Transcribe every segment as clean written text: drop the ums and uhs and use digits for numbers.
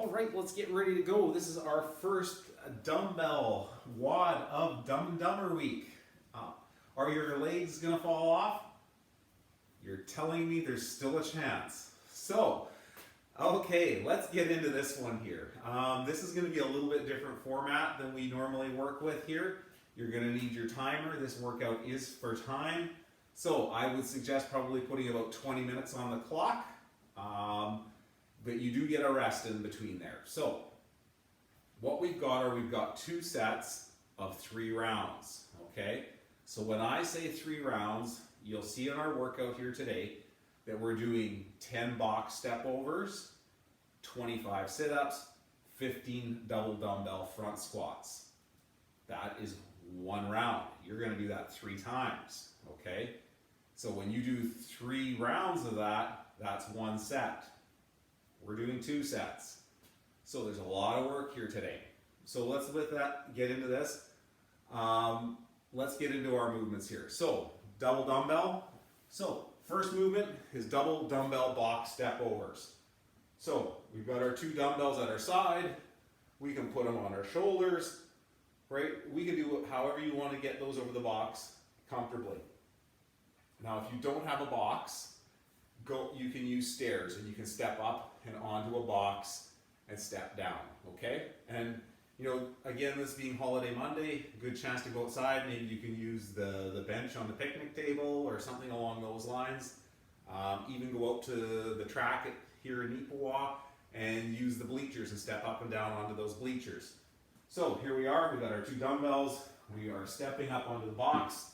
All right, let's get ready to go. This is our first dumbbell WOD of Dumb and Dumber week. Are your legs gonna fall off? You're telling me there's still a chance. So, okay, let's get into this one here. This is gonna be a little bit different format than we normally work with here. You're gonna need your timer. This workout is for time. So I would suggest probably putting about 20 minutes on the clock. But you do get a rest in between there. So what we've got two sets of 3 rounds, okay? So when I say 3 rounds, you'll see in our workout here today that we're doing 10 box step overs, 25 sit-ups, 15 double dumbbell front squats. That is 1 round. You're gonna do that 3 times, okay? So when you do 3 rounds of that, that's 1 set. We're doing 2 sets. So there's a lot of work here today. So let's get into this. Let's get into our movements here. So double dumbbell. So first movement is double dumbbell box step overs. So we've got our 2 dumbbells at our side. We can put them on our shoulders, right? We can do it however you want to get those over the box comfortably. Now if you don't have a box, you can use stairs and you can step up and onto a box and step down, okay? And you know, again, this being holiday Monday, good chance to go outside. Maybe you can use the bench on the picnic table or something along those lines. Even go out to the track here in Neepawa and use the bleachers and step up and down onto those bleachers. So here we are, we've got our 2 dumbbells. We are stepping up onto the box.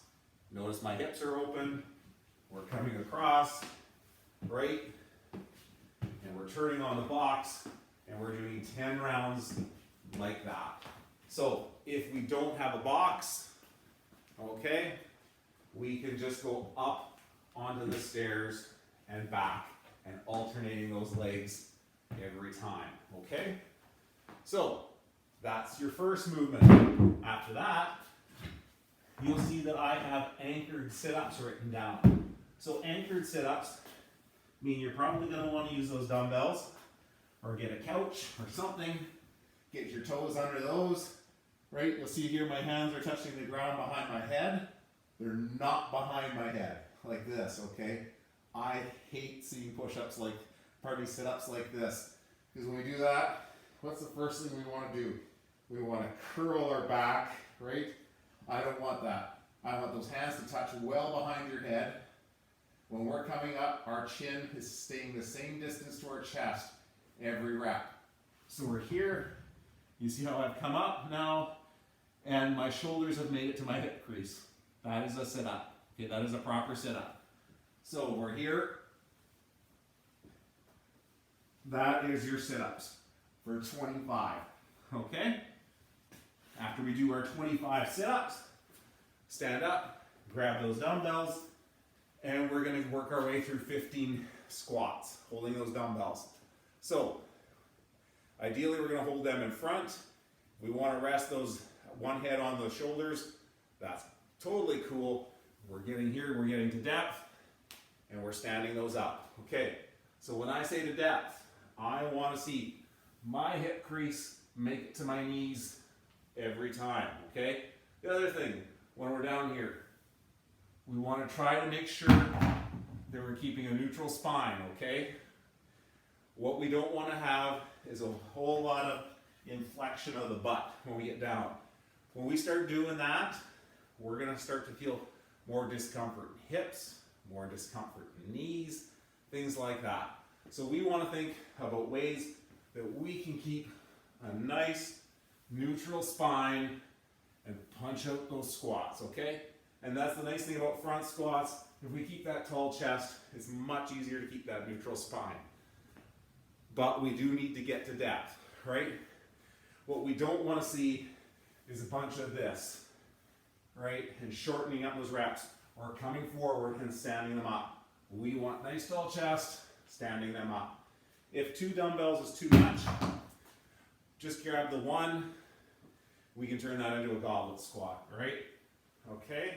Notice my hips are open. We're coming across, right? And we're turning on the box and we're doing 10 rounds like that. So if we don't have a box, okay, we can just go up onto the stairs and back and alternating those legs every time, okay? So that's your first movement. After that, you'll see that I have anchored sit-ups written down. So anchored sit-ups mean you're probably going to want to use those dumbbells or get a couch or something. Get your toes under those, right? You'll see here my hands are touching the ground behind my head. They're not behind my head, like this, okay? I hate seeing push-ups sit-ups like this. Because when we do that, what's the first thing we want to do? We want to curl our back, right? I don't want that. I want those hands to touch well behind your head. When we're coming up, our chin is staying the same distance to our chest every rep. So we're here. You see how I've come up now, and my shoulders have made it to my hip crease. That is a sit-up. Okay, that is a proper sit-up. So we're here. That is your sit-ups for 25. Okay? After we do our 25 sit-ups, stand up, grab those dumbbells, and we're going to work our way through 15 squats, holding those dumbbells. So, ideally we're going to hold them in front. We want to rest those one head on the shoulders. That's totally cool. We're getting here, we're getting to depth, and we're standing those up. Okay, so when I say to depth, I want to see my hip crease make it to my knees every time, okay? The other thing, when we're down here, we want to try to make sure that we're keeping a neutral spine, okay? What we don't want to have is a whole lot of inflection of the butt when we get down. When we start doing that, we're going to start to feel more discomfort in hips, more discomfort in knees, things like that. So we want to think about ways that we can keep a nice neutral spine and punch out those squats, okay? And that's the nice thing about front squats. If we keep that tall chest, it's much easier to keep that neutral spine. But we do need to get to depth, right? What we don't want to see is a bunch of this, right? And shortening up those reps or coming forward and standing them up. We want nice tall chest, standing them up. If 2 dumbbells is too much, just grab the 1. We can turn that into a goblet squat, right? Okay?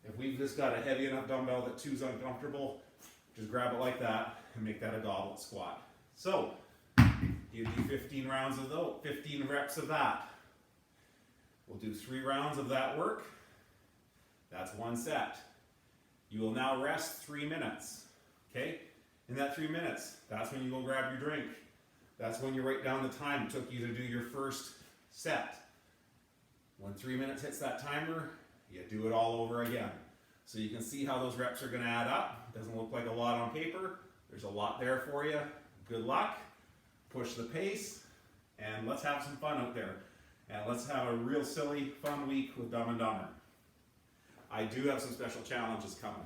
If we've just got a heavy enough dumbbell that 2's uncomfortable, just grab it like that and make that a goblet squat. So, You do 15 rounds of those, 15 reps of that. We'll do 3 rounds of that work. That's 1 set. You will now rest 3 minutes. Okay? In that 3 minutes, that's when you go grab your drink. That's when you write down the time it took you to do your first set. When 3 minutes hits that timer, you do it all over again. So you can see how those reps are going to add up. It doesn't look like a lot on paper. There's a lot there for you. Good luck. Push the pace, and let's have some fun out there. And let's have a real silly, fun week with Dumb and Dumber. I do have some special challenges coming.